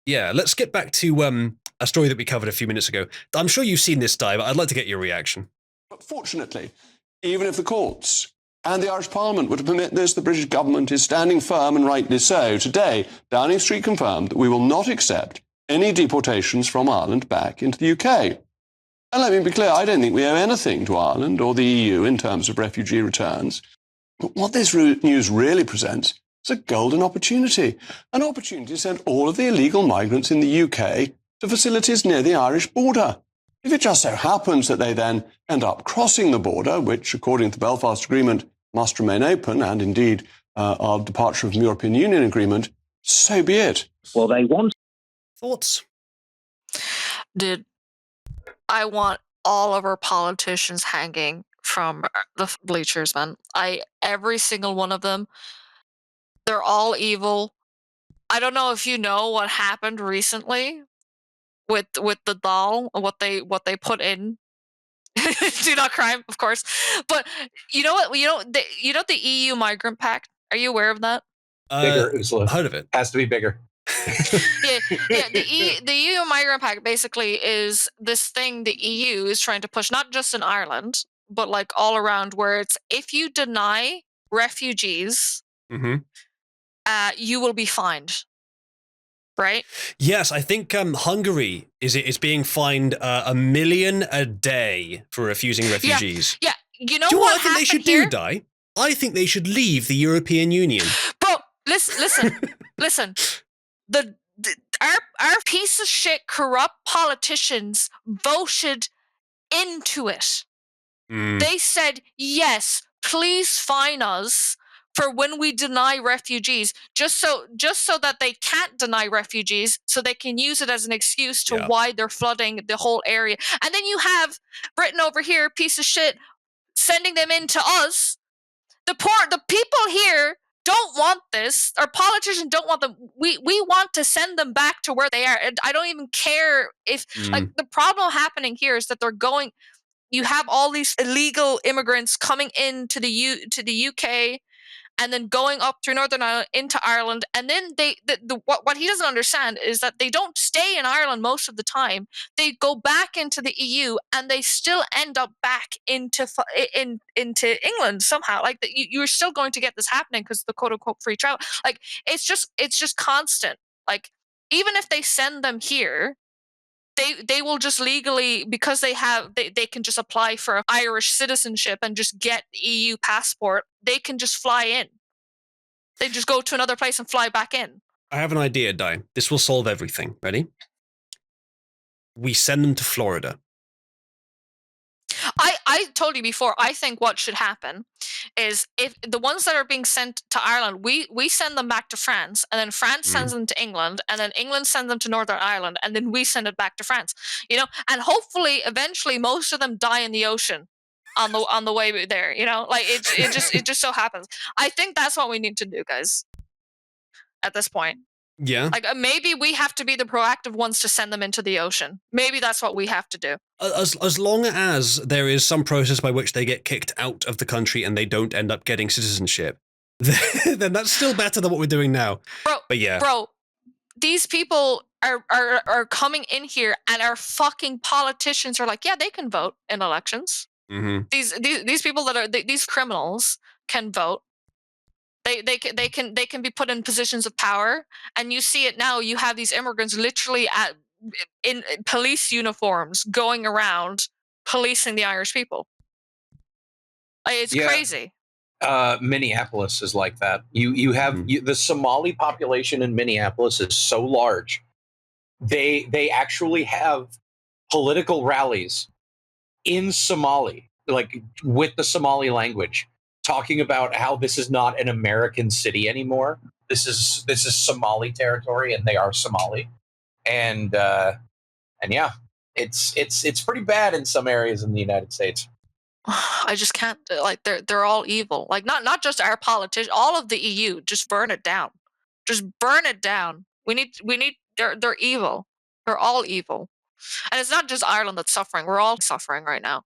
Yeah, let's get back to a story that we covered a few minutes ago. I'm sure you've seen this, Di, but I'd like to get your reaction. But fortunately, even if the courts and the Irish Parliament were to permit this, the British government is standing firm, and rightly so. Today, Downing Street confirmed that we will not accept any deportations from Ireland back into the UK. And let me be clear, I don't think we owe anything to Ireland or the EU in terms of refugee returns. But what this news really presents is a golden opportunity, an opportunity to send all of the illegal migrants in the UK to facilities near the Irish border. If it just so happens that they then end up crossing the border, which, according to the Belfast Agreement, must remain open, and indeed our departure from the European Union agreement, so be it. Well, they want... Thoughts? Dude, I want all of our politicians hanging from the bleachers, man. Every single one of them, they're all evil. I don't know if you know what happened recently with the doll, what they put in. Do not crime, of course. But you know what? The EU migrant pact. Are you aware of that? Bigger, Uzalu. Heard of it? Has to be bigger. yeah. The EU migrant pact basically is this thing the EU is trying to push, not just in Ireland, but like all around, where it's if you deny refugees, you will be fined. Right? Yes, I think Hungary is being fined $1 million a day for refusing refugees. Yeah. You know do you what I think they should here? do, Di? I think they should leave the European Union. Bro, listen. Our piece of shit corrupt politicians voted into it. They said, yes, please fine us for when we deny refugees, just so that they can't deny refugees, so they can use it as an excuse to why they're flooding the whole area. And then you have Britain over here, piece of shit, sending them into us. The people here don't want this. Our politicians don't want them. We want to send them back to where they are. And I don't even care if like the problem happening here is that they're going. You have all these illegal immigrants coming into the UK. And then going up through Northern Ireland into Ireland, and then what he doesn't understand is that they don't stay in Ireland most of the time. They go back into the EU, and they still end up back into England somehow. Like you're still going to get this happening because the quote unquote free travel. Like it's just constant. Like even if they send them here, they will just legally, because they can just apply for Irish citizenship and just get EU passport. They can just fly in. They just go to another place and fly back in. I have an idea, Di. This will solve everything. Ready? We send them to Florida. I told you before, I think what should happen is if the ones that are being sent to Ireland, we send them back to France, and then France sends them to England, and then England sends them to Northern Ireland, and then we send it back to France. You know, and hopefully eventually most of them die in the ocean on the way there, you know? Like it just so happens. I think that's what we need to do, guys. At this point. Yeah. Like maybe we have to be the proactive ones to send them into the ocean. Maybe that's what we have to do. As long as there is some process by which they get kicked out of the country and they don't end up getting citizenship, then that's still better than what we're doing now. Bro, these people are coming in here, and our fucking politicians are like, yeah, they can vote in elections. These people that are these criminals can vote. They can be put in positions of power, and you see it now. You have these immigrants literally in police uniforms going around policing the Irish people. It's crazy. Minneapolis is like that. You have the Somali population in Minneapolis is so large. They actually have political rallies in Somali, like with the Somali language, talking about how this is not an American city anymore. This is Somali territory, and they are Somali. And yeah, it's pretty bad in some areas in the United States. I just can't, like, they're all evil. Like not just our politicians, all of the EU. Just burn it down. Just burn it down. We need. They're evil. They're all evil. And it's not just Ireland that's suffering. We're all suffering right now.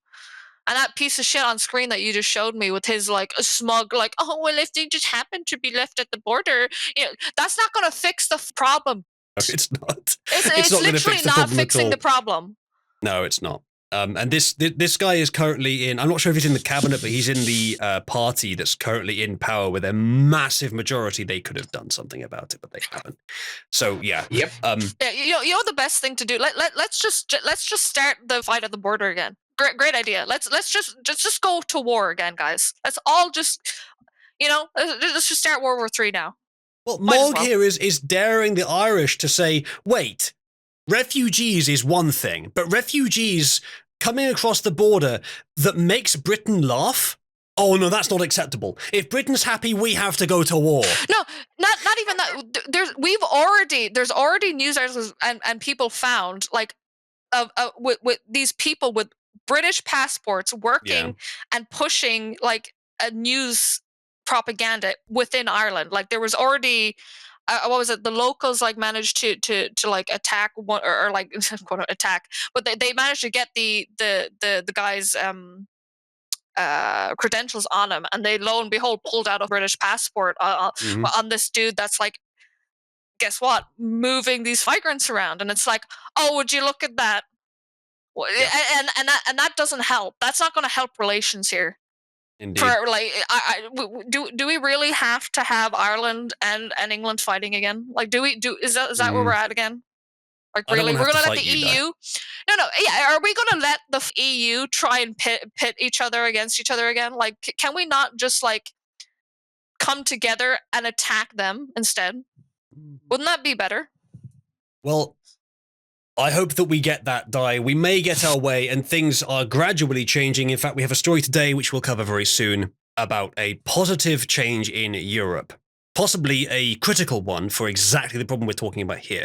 And that piece of shit on screen that you just showed me with his like a smug, like, oh well, if they just happen to be left at the border, you know, that's not going to fix the problem. it's not. It's not gonna literally fix the not problem at fixing all. the problem. No, it's not. And this guy is currently in, I'm not sure if he's in the cabinet, but he's in the party that's currently in power with a massive majority. They could have done something about it, but they haven't. So yeah. Yep. Yeah, you know the best thing to do. Let's just start the fight at the border again. Great idea. Let's just go to war again, guys. Let's all just, let's just start World War III now. Well, Morg here is daring the Irish to say, wait, refugees is one thing, but refugees coming across the border that makes Britain laugh? Oh no, that's not acceptable. If Britain's happy, we have to go to war. No, not even that. There's already news articles and people found like with these people with British passports working and pushing like a news propaganda within Ireland. Like there was already what was it? The locals like managed to like attack one or like quote attack, but they managed to get the guy's credentials on him, and they lo and behold pulled out a British passport on this dude that's like, guess what, moving these migrants around. And it's like, oh, would you look at that? And that doesn't help. That's not going to help relations here. Indeed. For like, do we really have to have Ireland and England fighting again? Like, is that where we're at again? Like, really, we're gonna let the EU? No, yeah. Are we gonna let the EU try and pit each other against each other again? Like, can we not just like come together and attack them instead? Wouldn't that be better? Well, I hope that we get that die. We may get our way, and things are gradually changing. In fact, we have a story today, which we'll cover very soon, about a positive change in Europe. Possibly a critical one for exactly the problem we're talking about here.